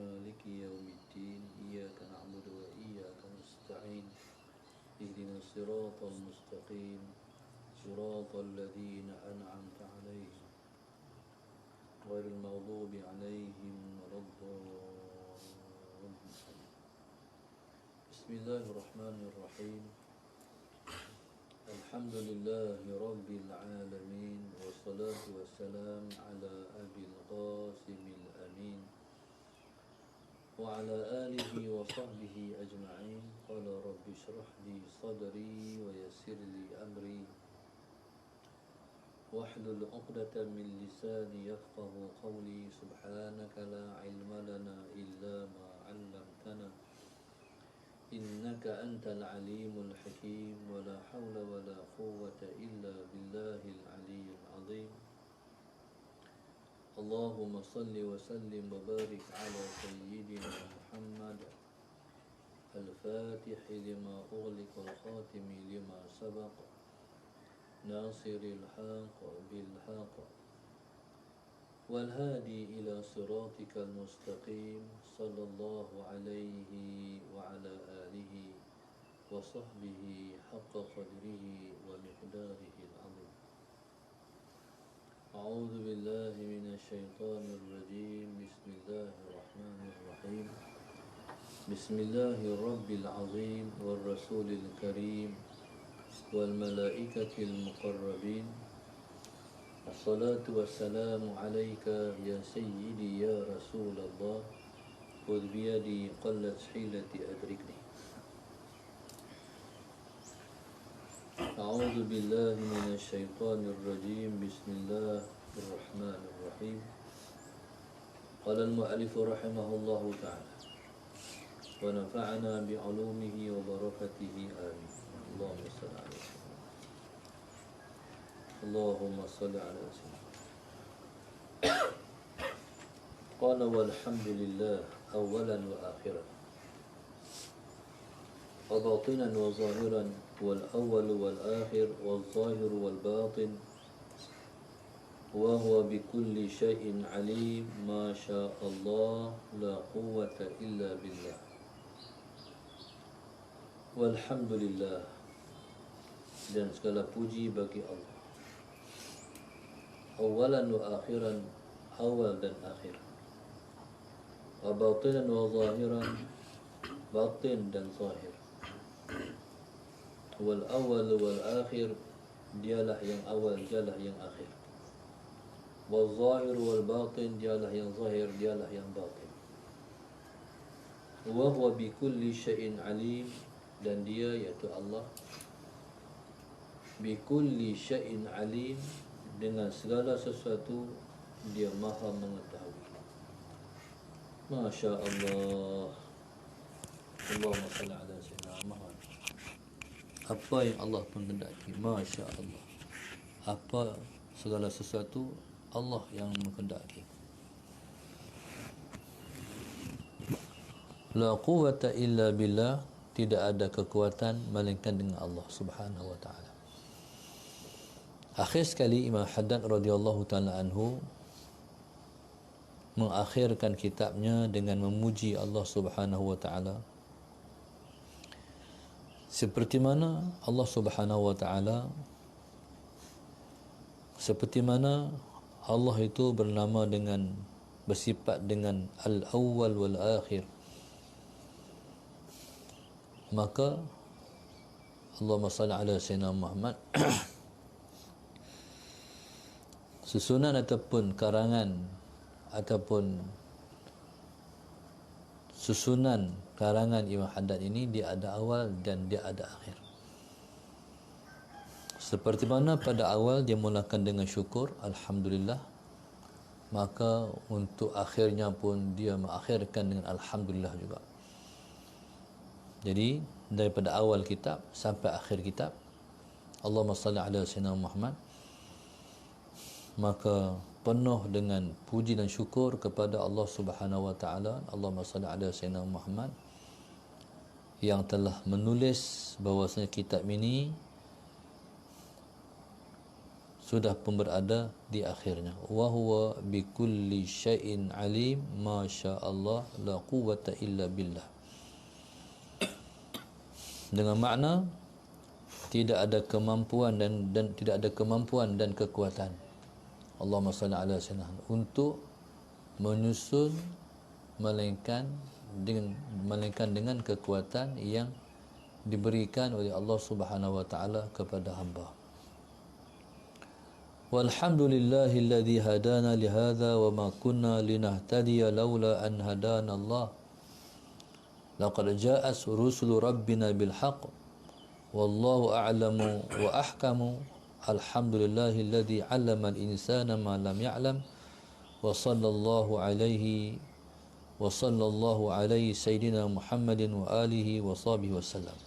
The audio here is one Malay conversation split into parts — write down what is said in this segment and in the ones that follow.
مالك يوم الدين إياك نعبد وإياك نستعين اهدنا الصراط المستقيم صراط الذين أنعمت عليهم غير المغضوب عليهم ولا الضالين. بسم الله الرحمن الرحيم. الحمد لله رب العالمين والصلاة والسلام على أبي القاسم الأمين وعلى آله وصحبه أجمعين. قال رب اشرح لي صدري ويسر لي أمري واحلل عقدة من لساني يفقه قولي. سبحانك لا علم لنا إلا ما علمتنا إنك أنت العليم الحكيم ولا حول ولا قوة إلا بالله العلي العظيم. اللهم صل وسلم وبارك على سيدنا محمد الفاتح لما أغلق الخاتم لما سبق ناصر الحق بالحق والهادي إلى صراطك المستقيم صلى الله عليه وعلى آله وصحبه حق قدره ومقداره العظيم. أعوذ بالله من الشيطان الرجيم. بسم الله الرحمن الرحيم. بسم الله الرب العظيم والرسول الكريم والملائكة المقربين. الصلاة والسلام عليك يا سيدي يا رسول الله خذ بيدي قلت حيلتي أدركني. أعوذ بالله من الشيطان الرجيم. بسم الله الرحمن الرحيم. قال المؤلف رحمه الله تعالى ونفعنا بعلومه وبركته آمين. اللهم صل على سيدنا اللهم صل على سيدنا. قال والحمد لله أولا وآخرا وباطنا وظاهرا والأول والآخر والظاهر والباطن وهو بكل شيء عليم ما شاء الله لا قوة إلا بالله. Walhamdulillah, dan segala puji bagi Allah. Awalan wa akhiran, awal dan akhir. Wa batinan wa zahiran, batin dan zahir. Wal awal wal akhir, dialah yang awal, dialah yang akhir. Wal zahir wal batin, dialah yang zahir, dialah yang batin. Wa huwa bi kulli syai'in alim, dan dia yaitu Allah bi kulli syai'in alim, dengan segala sesuatu dia maha mengetahui. Masya Allah. Allahumma salli ala sayyidina Muhammad. Apa yang Allah menghendaki, Masya Allah. Apa segala sesuatu Allah yang menghendaki. La quwwata illa billah, tidak ada kekuatan melainkan dengan Allah Subhanahu wa taala. Akhir sekali Imam Haddad radhiyallahu taala anhu mengakhirkan kitabnya dengan memuji Allah Subhanahu wa taala. Seperti mana Allah Subhanahu wa taala, seperti mana Allah itu bernama dengan, bersifat dengan al-awwal wal akhir, maka Allahumma salli ala sayyidina Muhammad susunan ataupun karangan ataupun susunan karangan Imam Haddad ini, dia ada awal dan dia ada akhir. Seperti mana pada awal dia mulakan dengan syukur, alhamdulillah, maka untuk akhirnya pun dia mengakhirkan dengan alhamdulillah juga. Jadi daripada awal kitab sampai akhir kitab, Allahumma salli ala sayyidina Muhammad, maka penuh dengan puji dan syukur kepada Allah Subhanahu wa taala. Allahumma salli ala sayyidina Muhammad yang telah menulis bahwasanya kitab ini sudah pun berada di akhirnya. Wa huwa bikulli syai'in alim, masyaallah la quwwata illa billah. Dengan makna tidak ada kemampuan dan tidak ada kemampuan dan kekuatan Allahumma salli ala sayyidina untuk menyusun melainkan dengan kekuatan yang diberikan oleh Allah Subhanahu wa taala kepada hamba. Walhamdulillahilladzi hadana lihadza wa ma kunna linahtadiya laula an hadana Allah. Laqad ja'at rusulu rabbina bil haqq wallahu a'lamu wa ahkamu. Alhamdulillahilladzi 'allama al-insana ma lam ya'lam. Wa sallallahu alaihi sayyidina Muhammadin wa alihi wa sahbihi wasallam.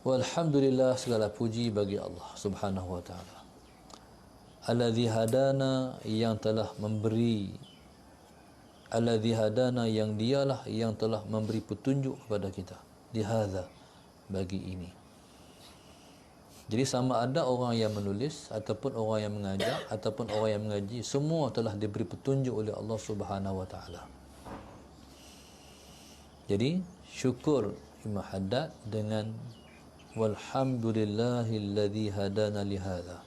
Walhamdulillah, segala puji bagi Allah Subhanahu wa taala. Alladzi hadana, yang telah memberi, alladzi hadana, yang dialah yang telah memberi petunjuk kepada kita, di hadza, bagi ini. Jadi sama ada orang yang menulis ataupun orang yang mengajar ataupun orang yang mengaji, semua telah diberi petunjuk oleh Allah Subhanahu wa taala. Jadi syukur Imam Haddad dengan walhamdulillahilladzi hadana lihadza.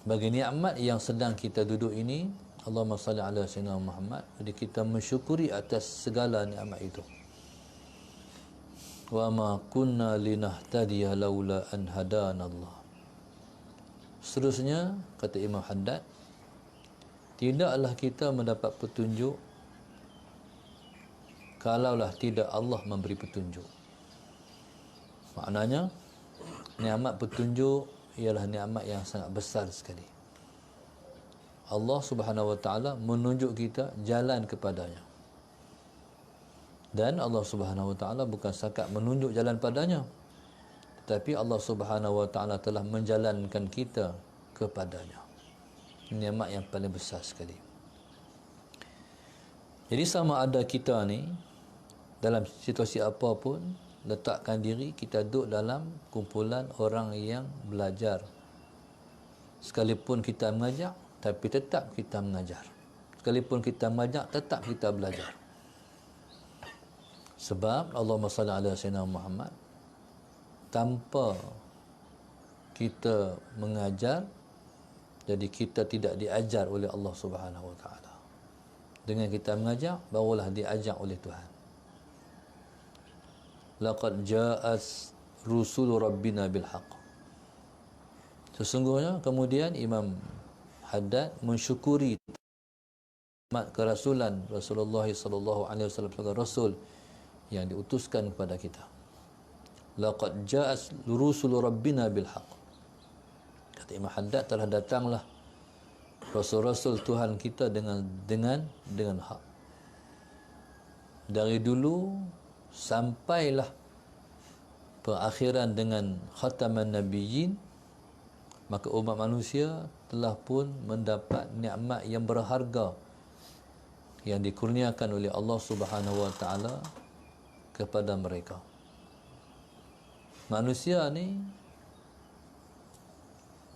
Bagi nikmat yang sedang kita duduk ini, Allahumma salli ala sayyidina Muhammad, jadi kita mensyukuri atas segala nikmat itu. Wa ma kunna linahtadiya laula an hadana Allah. Seterusnya kata Imam Haddad, tidaklah kita mendapat petunjuk kalaulah tidak Allah memberi petunjuk. Maknanya nikmat petunjuk ialah nikmat yang sangat besar sekali. Allah Subhanahu wa taala menunjuk kita jalan kepadanya. Dan Allah Subhanahu wa taala bukan setakat menunjuk jalan padanya, tetapi Allah Subhanahu wa taala telah menjalankan kita kepadanya. Nikmat yang paling besar sekali. Jadi sama ada kita ni dalam situasi apapun, letakkan diri kita duduk dalam kumpulan orang yang belajar. Sekalipun kita mengajar, tapi tetap kita mengajar. Sekalipun kita mengajar, tetap kita belajar. Sebab Allahumma salli ala sayyidina Muhammad, tanpa kita mengajar, jadi kita tidak diajar oleh Allah Subhanahu wa taala. Dengan kita mengajar, barulah diajar oleh Tuhan. Laqad ja'at rusulu rabbina bil haqq. Sesungguhnya kemudian Imam Haddad mensyukuri kerasulan Rasulullah sallallahu alaihi wasallam sebagai rasul yang diutuskan kepada kita. Laqad ja'at rusulu rabbina bil haqq. Kata Imam Haddad, telah datanglah rasul-rasul Tuhan kita dengan hak. Dari dulu sampailah perakhiran dengan khataman nabiyyin, maka umat manusia telah pun mendapat nikmat yang berharga yang dikurniakan oleh Allah Subhanahu wa taala kepada mereka. Manusia ni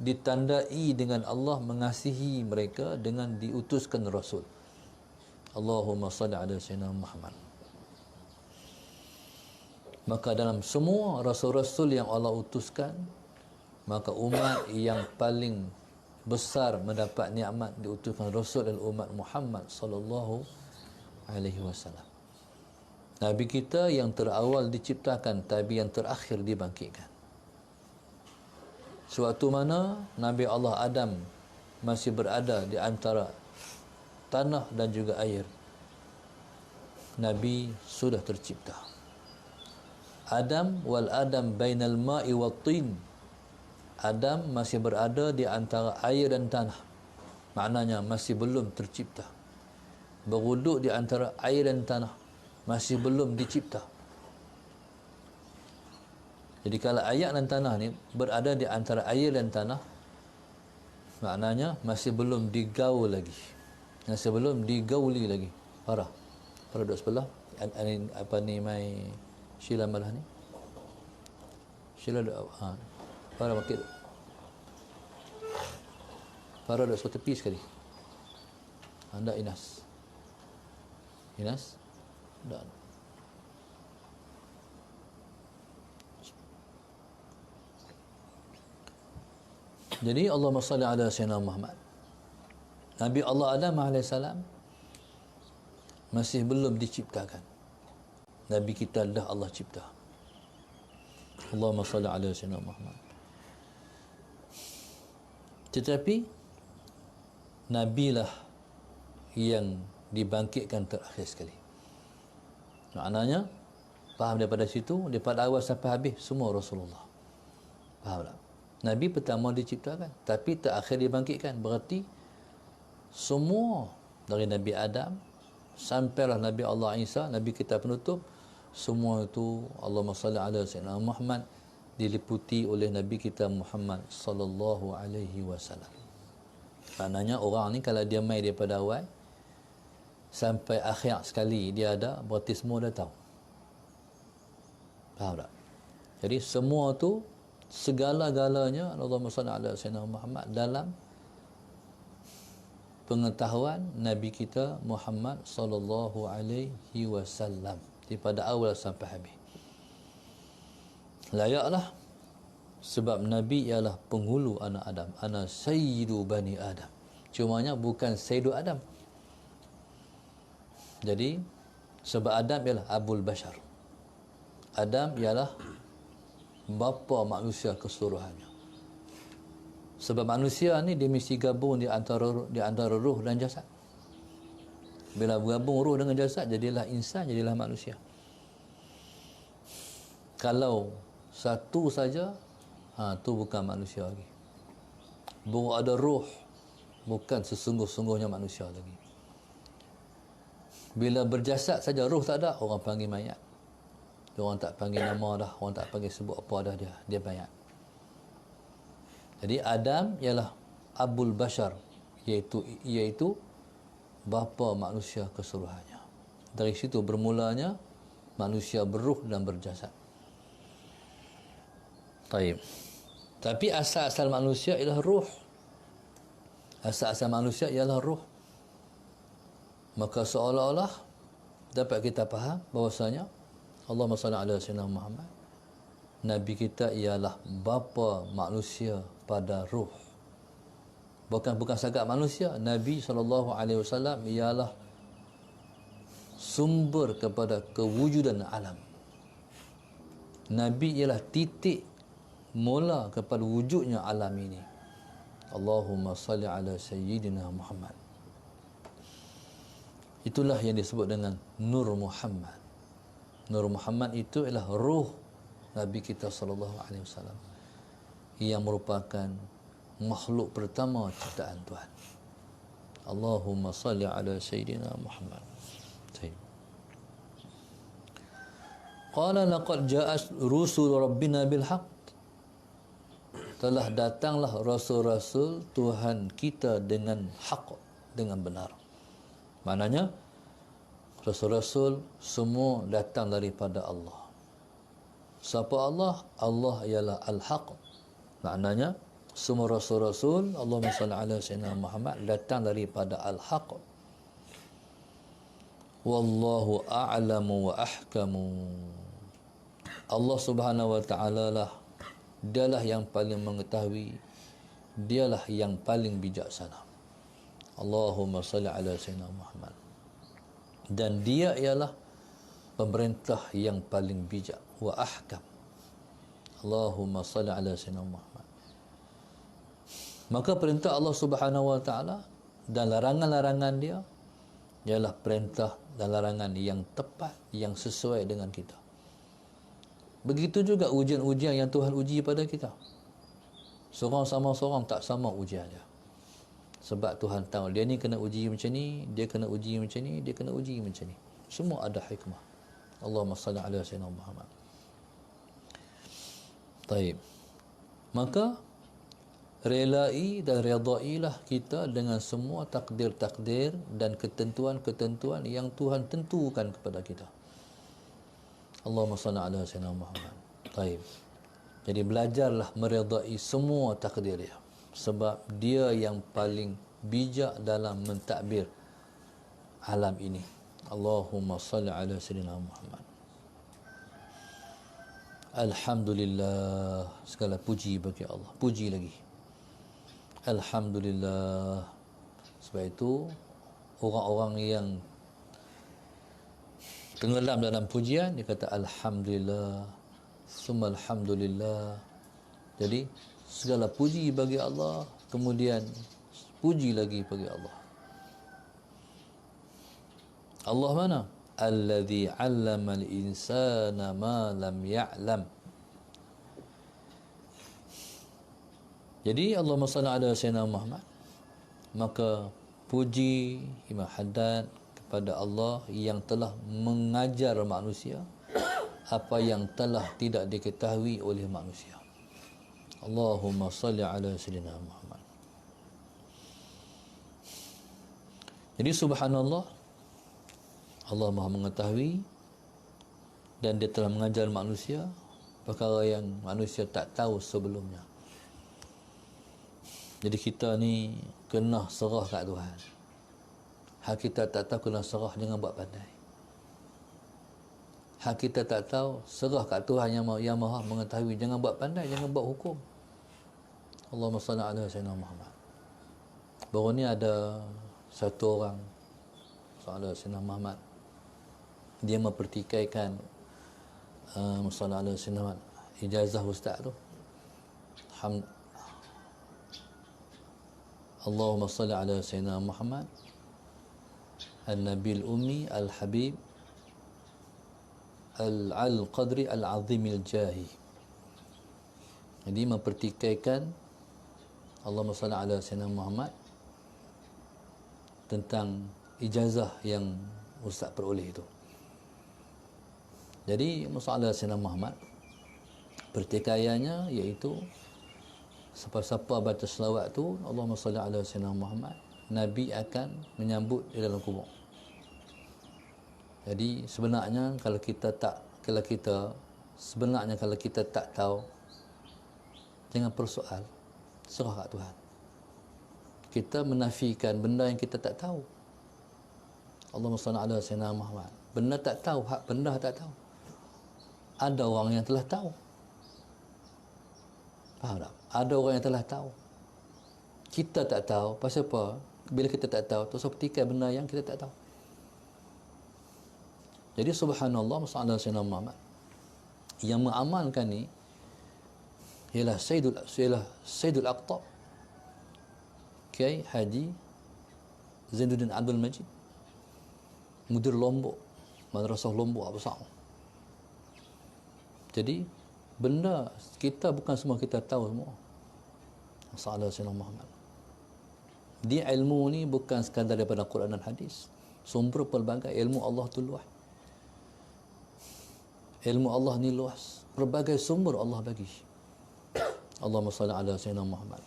ditandai dengan Allah mengasihi mereka dengan diutuskan Rasul. Allahumma salli ala sayyidina Muhammad. Maka dalam semua rasul-rasul yang Allah utuskan, maka umat yang paling besar mendapat nikmat diutuskan Rasul adalah umat Muhammad sallallahu alaihi wasallam. Nabi kita yang terawal diciptakan, tapi yang terakhir dibangkitkan. Suatu mana Nabi Allah Adam masih berada di antara tanah dan juga air, Nabi sudah tercipta. Adam wal Adam bainal ma'i wat tin. Adam masih berada di antara air dan tanah. Maknanya masih belum tercipta. Beruduk di antara air dan tanah, masih belum dicipta. Jadi kalau air dan tanah ni berada di antara air dan tanah, maknanya masih belum digaul lagi. Masih belum digauli lagi. Parah. Parah duduk sebelah. Apa ni mai Sheila malah ni? Sheila duduk. Parah makin. Farah duduk sebelah tepi sekali. Anda Inas. Inas? Tak. Jadi Allahumma salli ala Sayyidina Muhammad. Nabi Allah Adam AS masih belum diciptakan. Nabi kita dah Allah cipta. Allahumma salli ala Sayyidina Muhammad. Tetapi Nabi lah yang dibangkitkan terakhir sekali. Maknanya, faham daripada situ, daripada awal sampai habis, semua Rasulullah. Faham tak? Nabi pertama diciptakan, tapi terakhir dibangkitkan. Berarti, semua dari Nabi Adam, sampailah Nabi Allah Isa, Nabi kita penutup, semua itu, Allahumma salli ala Sayyidina Muhammad, diliputi oleh Nabi kita Muhammad sallallahu alaihi wasallam. Maknanya, orang ni kalau dia mai daripada awal, sampai akhir sekali dia ada, berarti semua dah tahu. Faham tak? Jadi semua tu, segala-galanya Allahumma salli ala Sayyidina Muhammad dalam pengetahuan Nabi kita Muhammad sallallahu alaihi wasallam daripada awal sampai habis. Layaklah sebab Nabi ialah penghulu anak Adam. Ana sayyidu bani Adam. Cumanya bukan sayyidu Adam. Jadi sebab Adam ialah Abul Bashar. Adam ialah bapa manusia keseluruhannya. Sebab manusia ni dia mesti gabung di antara ruh dan jasad. Bila bergabung ruh dengan jasad, jadilah insan, jadilah manusia. Kalau satu saja, tu bukan manusia lagi. Baru ada ruh, bukan sesungguh-sungguhnya manusia lagi. Bila berjasad saja, ruh tak ada, orang panggil mayat. Orang tak panggil nama dah, orang tak panggil sebut apa dah, dia mayat. Jadi Adam ialah Abul Bashar, iaitu bapa manusia keseluruhannya. Dari situ bermulanya manusia berruh dan berjasad. Taib. Tapi asal-asal manusia ialah ruh. Asal-asal manusia ialah ruh. Maka seolah-olah dapat kita faham bahawasanya Allahumma salli ala Sayyidina Muhammad, Nabi kita ialah bapa manusia pada ruh. Bukan sahaja manusia, Nabi SAW ialah sumber kepada kewujudan alam. Nabi ialah titik mula kepada wujudnya alam ini. Allahumma salli ala Sayyidina Muhammad. Itulah yang disebut dengan Nur Muhammad. Nur Muhammad itu ialah ruh Nabi kita SAW, yang merupakan makhluk pertama ciptaan Tuhan. Allahumma salli ala Sayyidina Muhammad. Qala laqad ja'at rusul rabbina bil haqq. Telah datanglah rasul-rasul Tuhan kita dengan hak, dengan benar. Maknanya rasul-rasul semua datang daripada Allah. Siapa Allah? Allah ialah Al-Haq. Maknanya semua rasul-rasul, Allahumma salli ala Sayyidina Muhammad, datang daripada Al-Haq. Wallahu a'lamu wa ahkamu. Allah Subhanahu wa ta'ala lah, dialah yang paling mengetahui, dialah yang paling bijaksana. Allahumma salli ala Sayyidina Muhammad. Dan dia ialah pemerintah yang paling bijak wa ahkam. Allahumma salli ala Sayyidina Muhammad. Maka perintah Allah Subhanahu wa ta'ala dan larangan-larangan dia ialah perintah dan larangan yang tepat, yang sesuai dengan kita. Begitu juga ujian-ujian yang Tuhan uji pada kita. Seorang sama seorang tak sama ujian dia. Sebab Tuhan tahu dia ni kena uji macam ni, dia kena uji macam ni, dia kena uji macam ni. Semua ada hikmah. Allahumma salli ala Sayyidina Muhammad. Taib. Maka relai dan redailah kita dengan semua takdir-takdir dan ketentuan-ketentuan yang Tuhan tentukan kepada kita. Allahumma salli ala Sayyidina Muhammad. Taib. Jadi belajarlah meredai semua takdir dia. sebab dia yang paling bijak dalam mentadbir alam ini. Allahumma salli ala sayyidina Muhammad. Alhamdulillah, segala puji bagi Allah. Puji lagi. Alhamdulillah. Sebab itu orang-orang yang tenggelam dalam pujian, dia kata Alhamdulillah, summa Alhamdulillah. Jadi segala puji bagi Allah, kemudian puji lagi bagi Allah. Allah mana? Allazi 'allama al-insana ma lam ya'lam. Jadi Allahumma salli ala sayyidina Muhammad. Maka puji Imam Haddad kepada Allah yang telah mengajar manusia apa yang telah tidak diketahui oleh manusia. Allahumma salli ala sayyidina Muhammad. Jadi subhanallah, Allah Maha mengetahui dan dia telah mengajar manusia perkara yang manusia tak tahu sebelumnya. Jadi kita ni kena serah kat Tuhan. Hak kita tak tahu, kena serah, jangan buat pandai. Hak kita tak tahu, serah kat Tuhan yang Maha mengetahui, jangan buat pandai, jangan buat hukum. Allahumma salli ala sayyidina Muhammad. Baru ni ada satu orang, sallallahu alaihi wasallam Muhammad, dia mempertikaikan sallallahu alaihi wasallam ijazah ustaz tu. Allahumma salli ala sayyidina Muhammad An-Nabil Ummi Al-Habib Al-Qadri Al-Azimil Jahi. Jadi mempertikaikan Allahumma salli ala sayyidina Muhammad tentang ijazah yang ustaz peroleh itu. Jadi masalah sayyidina Muhammad, pertikaiannya iaitu siapa-siapa baca selawat tu Allahumma salli ala sayyidina Muhammad, Nabi akan menyambut di dalam kubur. Jadi sebenarnya kalau kita tak tahu, jangan persoal, serah kat Tuhan. Kita menafikan benda yang kita tak tahu. Allahumma salli ala sayyidina Muhammad. Benda tak tahu, hak benda tak tahu. Ada orang yang telah tahu. Faham tak? Ada orang yang telah tahu. Kita tak tahu. Pasal apa? Bila kita tak tahu, terus petikai benda yang kita tak tahu. Jadi subhanallah, masalah sayyidina Muhammad yang mengamalkan ni ialah Sayyidul Aqtab Kiai Haji Zainuddin Abdul Majid, Mudir Lombok, Madrasah Lombok besar. Jadi benda kita bukan semua kita tahu semua. Masalah sayyidina Muhammad. Dia ilmu ni bukan sekadar daripada Quran dan hadis. Sumber pelbagai ilmu Allah tu luas. Ilmu Allah ni luas. Pelbagai sumber Allah bagi. Allahumma salli ala sayyidina Muhammad.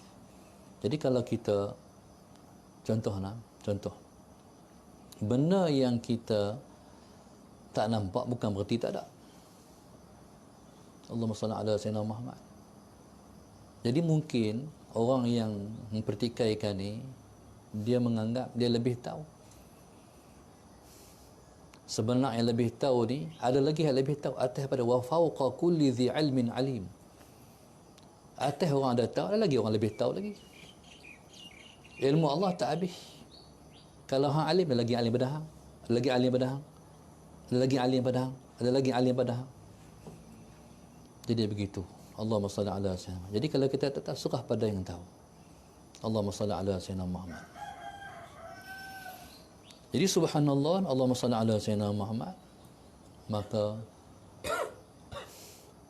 Jadi kalau kita contoh benda yang kita tak nampak bukan berarti tak ada. Allahumma salli ala sayyidina Muhammad. Jadi mungkin orang yang mempertikaikan ni, dia menganggap dia lebih tahu. Sebenarnya yang lebih tahu ni, ada lagi yang lebih tahu atas pada wa fawqa kulli dhi ilmin alim. Atas orang ada tahu, ada lagi orang lebih tahu lagi. Ilmu Allah tak habis. Kalau hang alim, ada lagi alim pada hang. Ada lagi alim pada hang. Ada lagi alim pada hang. Ada lagi alim pada hang. Jadi begitu. Allahumma salli ala sayyidina. Jadi kalau kita tetap serah pada yang tahu. Allahumma salli ala sayyidina Muhammad. Jadi subhanallah, Allahumma salli ala sayyidina Muhammad. Maka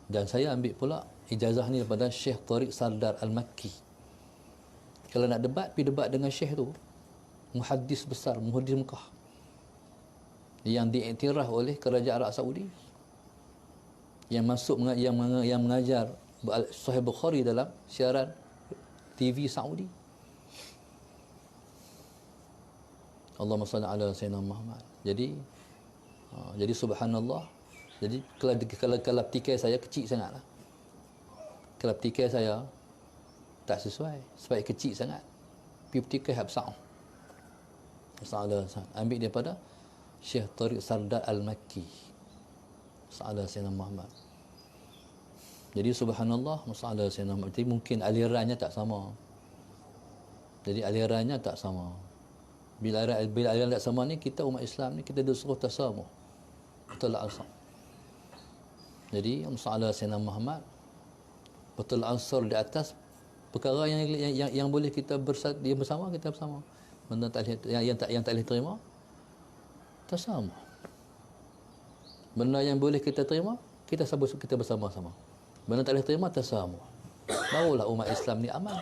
dan saya ambil pula ijazah ni daripada Syekh Tariq Sardar Al-Makki. Kalau nak debat, pergi debat dengan Syekh tu. Muhaddis besar, muhaddis Mekah. Yang diiktiraf oleh kerajaan Arab Saudi. Yang masuk yang mengajar Sahih Bukhari dalam siaran TV Saudi. Allahumma salli ala sayyidina Muhammad. Jadi subhanallah. Jadi kalau tikai saya kecil sangatlah. Kalau tikai saya Tak sesuai. Sebab kecil sangat. Pergi petikai yang besar. Masalah ambil daripada Syekh Tariq Sardar Al-Makki. Masalah Sayyidina Muhammad. Jadi subhanallah, masalah Sayyidina Muhammad. Jadi mungkin alirannya tak sama. Jadi alirannya tak sama. Bila aliran tak sama ni, kita umat Islam ni, kita disuruh tasamuh. Betul asal. Jadi masalah Sayyidina Muhammad, betul ansur di atas perkara yang boleh kita dia bersama, kita bersama. Benda yang tak boleh terima, tasamuh. Benda yang boleh kita terima, kita bersama-sama. Benda tak boleh terima, tasamuh. Barulah umat Islam ni aman.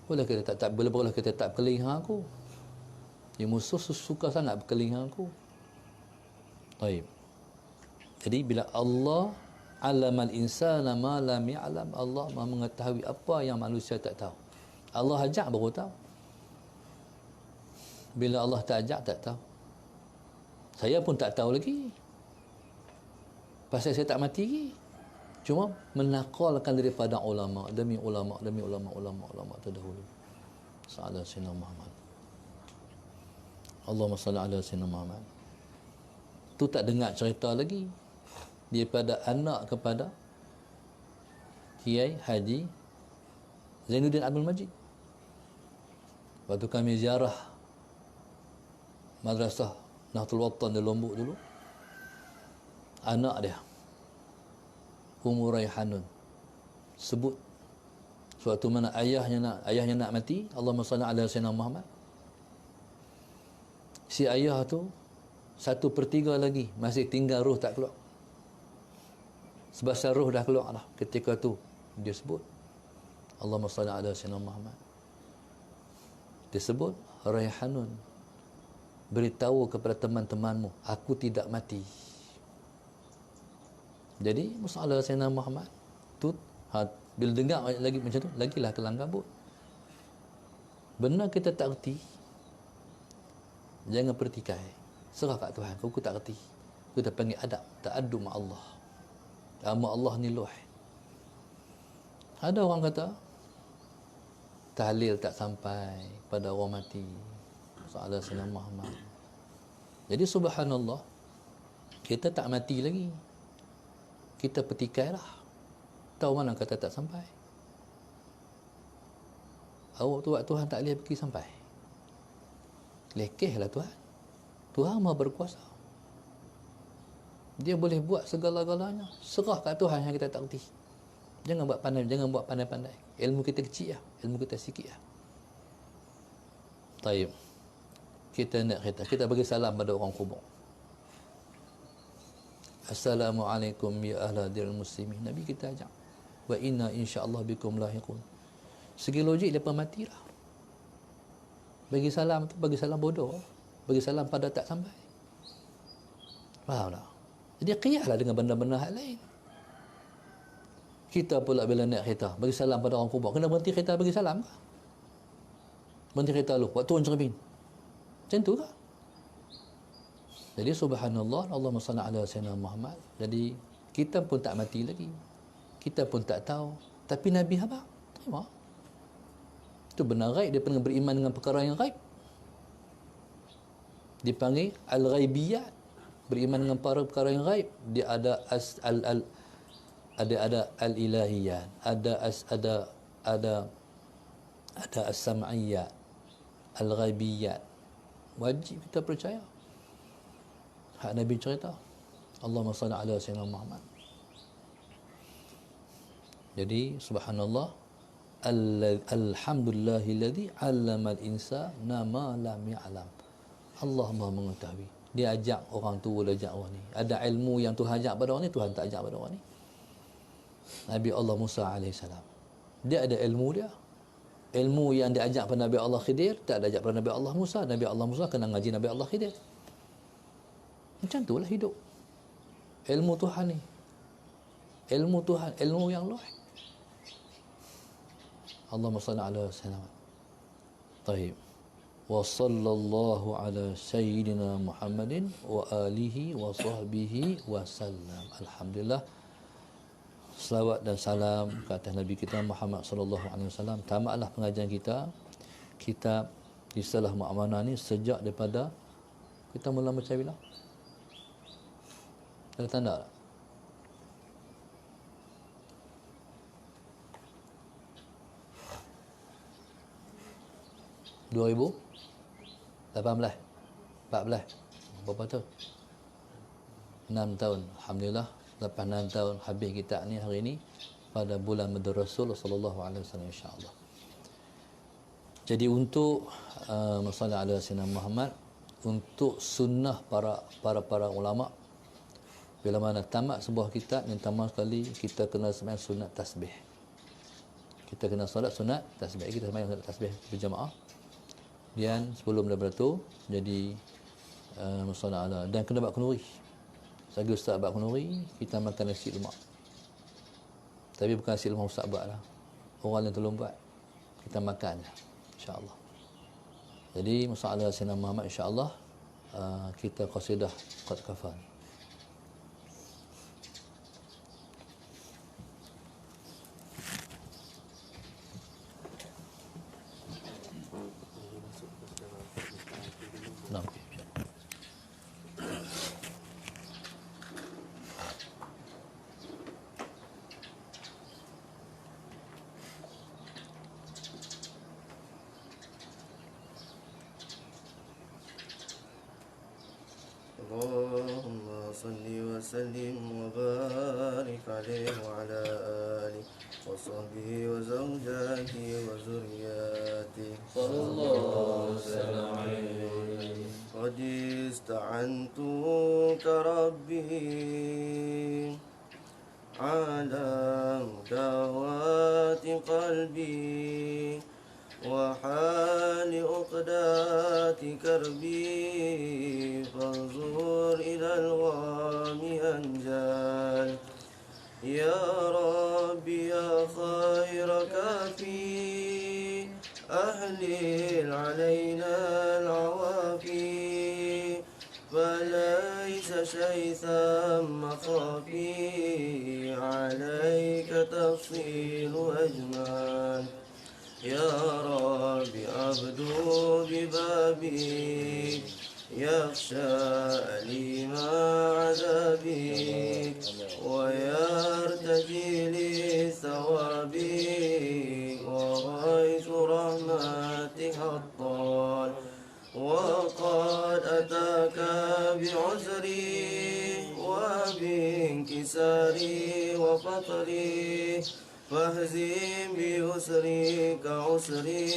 Boleh kita tak berkeling dengan aku. Dia musuh suka sangat berkeling dengan aku. Baik. Jadi bila Allah alamal insana ma lam ya'lam, Allah Maha mengetahui apa yang manusia tak tahu. Allah ajak baru tahu. Bila Allah tak ajak, tak tahu. Saya pun tak tahu lagi. Pasal saya tak mati lagi. Cuma menakalkan daripada ulama demi ulama terdahulu. Sallallahu Sayyidina Muhammad. Allahumma salli ala Sayyidina Muhammad. Tu tak dengar cerita lagi. Daripada anak kepada Kiai Haji Zainuddin Abdul Majid. Waktu kami ziarah Madrasah Nahdlatul Watan di Lombok dulu, anak dia Ummu Raihanun sebut suatu mana ayahnya nak mati, Allahumma salli ala Sayyidina Muhammad. Si ayah tu 1/3 lagi masih tinggal, roh tak keluar. Sebab roh dah keluar lah. Ketika tu dia sebut Allahumma salli ala Sayyidina Muhammad. Dia sebut Raihanun, beritahu kepada teman-temanmu aku tidak mati. Jadi masalah Sayyidina Muhammad tu bila dengar lagi macam tu, lagilah kelang kabut. Benar kita tak erti, jangan pertikai. Serah kat Tuhan. Aku tak erti. Kita panggil adab, ta'addub ma Allah. Ama Allah ni luah. Ada orang kata tahlil tak sampai pada orang mati. Masalah Sayyidina Muhammad. Jadi subhanallah, kita tak mati lagi. Kita petikai lah. Tahu mana kata tak sampai. Awak tu Tuhan tak boleh pergi sampai. Lekeh lah Tuhan. Tuhan Maha berkuasa. Dia boleh buat segala-galanya. Serah kat Tuhan yang kita tak kerti. Jangan buat pandai-pandai. Ilmu kita kecil lah. Ilmu kita sikit lah. Taib. Kita bagi salam pada orang kubur. Assalamualaikum ya ahla diril muslimin. Nabi kita ajak. Wa inna insyaallah bikum lahiqun. Segi logik lepas matilah. Bagi salam tu bagi salam bodoh. Bagi salam pada tak sampai. Faham tak? Jadi qiyahlah dengan benda-benda hal lain. Kita pula bila naik kereta bagi salam pada orang kubur, kena berhenti kereta bagi salam ke? Berhenti kereta lu buat turun cermin. Macam tu ke? Jadi subhanallah, Allahumma salli ala Sayyidina Muhammad. Jadi kita pun tak mati lagi. Kita pun tak tahu. Tapi Nabi apa? Terima. Itu benar gaib. Dia pernah beriman dengan perkara yang gaib. Dipanggil al-ghaibiyat. Beriman dengan perkara yang gaib. Dia ada ada al-ilahiyat. Ada as-sam'iyat. Al-ghaibiyat. Wajib kita percaya. Hak Nabi cerita. Allahumma salli ala Sayyidina Muhammad. Jadi subhanallah, alhamdulillahilladzi 'allama al-insana ma lam ya'lam. Allah Maha mengetahui. Dia ajak orang tu, dia ajak orang ni. Ada ilmu yang Tuhan ajak pada orang ni, Tuhan tak ajak pada orang ni. Nabi Allah Musa alaihissalam, dia ada ilmu dia. Ilmu yang dia ajak pada Nabi Allah Khidir tak ada ajak pada Nabi Allah Musa. Nabi Allah Musa kena ngaji Nabi Allah Khidir. Macam itulah hidup. Ilmu Tuhan ni. Ilmu Tuhan, ilmu yang luas. Allahumma salli ala sayyidina. Taib. Wa sallallahu ala sayyidina Muhammadin wa alihi wa sahbihi wa sallam. Alhamdulillah. selawat dan salam ke atas Nabi kita Muhammad sallallahu alaihi wasallam. Tamatlah pengajian kita kitab Risalah Mu'amanah ni sejak daripada kita mula baca bila? Ada tanda tak? (2018) 14 berapa tahun? 6 tahun. Alhamdulillah, lepas 6 tahun habis kitab ni hari ni pada bulan Madul Rasul sallallahu alaihi wasallam, insya-Allah. Jadi untuk masalah ala Sayyidina Muhammad, untuk sunnah para ulama, bila mana tamat sebuah kitab, minta maaf sekali, kita kena sembahyang sunat tasbih. Kita kena solat sunat tasbih. Kita sembahyang sunat tasbih berjamaah. Dan sebelum daripada tu, jadi masalah ala. Dan kena buat kunuri. Sagi Ustaz buat kunuri, kita makan nasi lemak. Tapi bukan nasi lemak Ustaz buat lah. Orang yang tolong buat. Kita makan je. InsyaAllah. Jadi masalah Sayyidina Muhammad, insyaAllah kita qasidah qad kafan. اللهم صل وسلم وبارك عليه وعلى آله وصحبه وزوجاته وذرياته صلى الله وسلم عليه. قد استعنتك ربي على مداواة قلبي وحال عقدات كربي، فانظر إلى الغام أنجال. يا ربي يا خير كافي، أهلل علينا العوافي، فليس شيء ثم خافي، عليك تفصيل أجمال. يا رب عبد ببابي، يخشى أليم عذابي، ويرتجي لثوابي، وغيث رحمتك الطال. وقد أتاك بعذري وبانكساري وفقري، فاهزم بيسرك عسري،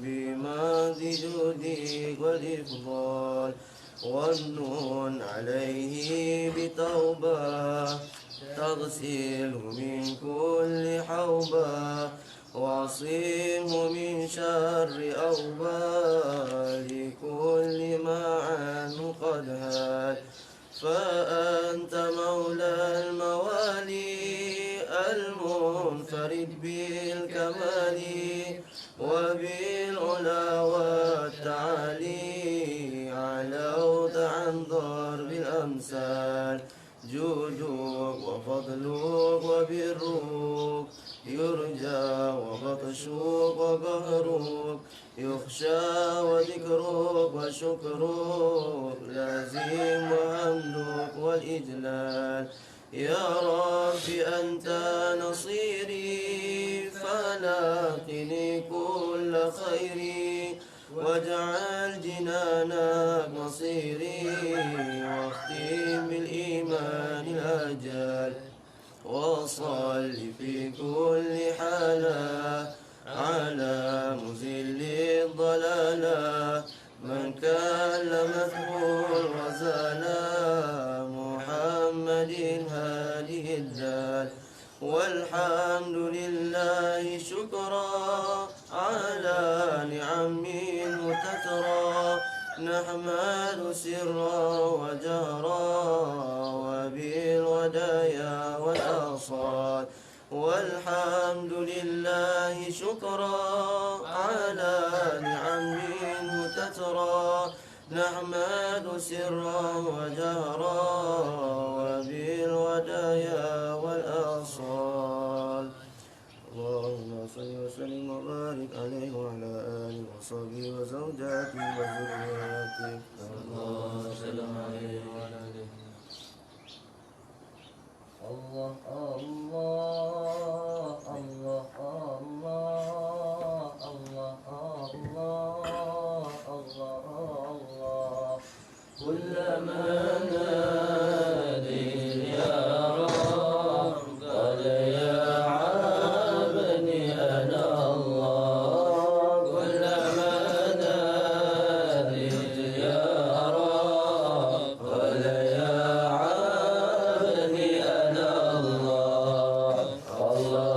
بمد جودك والإفضال. وامنن عليه بتوبة، تغسله من كل حوبة، وعصمه من شر أوبال، كل ما عنه قد هاد. فأنت مولى الموالي، المنفرد بالكمال وبالعلا والتعالي، علوت عن ضرب الأمثال. جودك وفضلك وبرك يرجى، وبطشك وقهرك يخشى، وذكرك وشكرك لازم، وحمدك والإجلال. يا رب أنت نصيري، فلاقني كل خيري، واجعل جنانك مصيري، واختم بالإيمان الأجل. وصل في كل حالة على مزل الضلالة، من كلمته الغزالة، محمد هذه الدال. والحمد لله شكرا على نعم تترى، نحمد سرا وجهرا وبالودايا والآصال. والحمد لله شكرا على نعم تترى، نحمد سرا وجهرا وبالودايا والآصال. وزوجاته وذرياته اللهم صل عليه وعلى آله. الله الله الله الله الله الله الله الله كلما ناديت يا رب قال يا عبدي أنا الله كلما ناديت يا رب قال يا عبدي أنا الله الله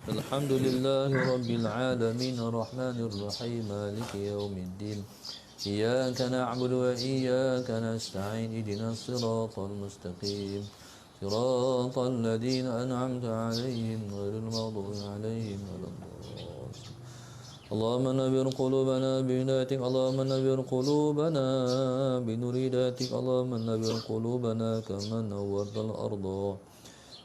الحمد لله رب العالمين الرحمن الرحيم مالك يوم الدين إياك نعبد وإياك نستعين اهدنا الصراط المستقيم صراط الذين أنعمت عليهم غير المغضوب عليهم ولا الضالين اللهم نبر قلوبنا بهدايتك اللهم نبر قلوبنا بنور هدايتك اللهم نبر قلوبنا كما نورت الأرض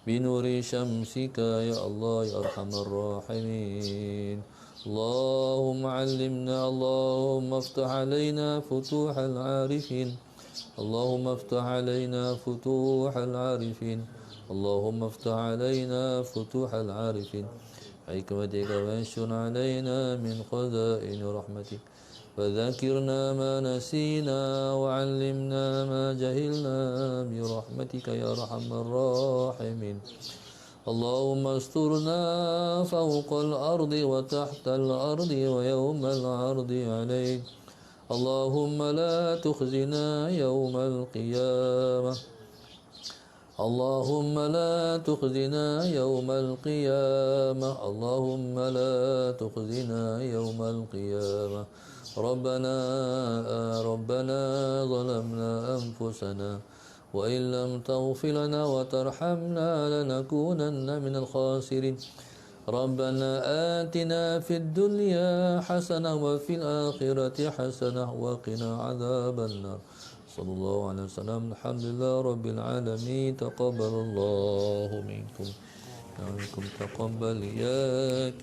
بنور شمسك يا الله يا أرحم الراحمين. اللهم علمنا، اللهم افتح علينا فتوح العارفين، اللهم افتح علينا فتوح العارفين، اللهم افتح علينا فتوح العارفين، حكمتك وانشر علينا من خزائن رحمتك، فذكرنا ما نسينا وعلمنا ما جهلنا برحمتك يا أرحم الراحمين. اللهم استرنا فوق الأرض وتحت الأرض ويوم العرض عليك. اللهم لا تخزنا يوم القيامة، اللهم لا تخزنا يوم القيامة، اللهم لا تخزنا يوم القيامة. ربنا ظلمنا أنفسنا وإن لم تغفر لنا وترحمنا لنكونن من الخاسرين. ربنا آتنا في الدنيا حسنة وفي الآخرة حسنة وقنا عذاب النار. صلى الله عليه وسلم. الحمد لله رب العالمين. تقبل الله منكم تقبل يا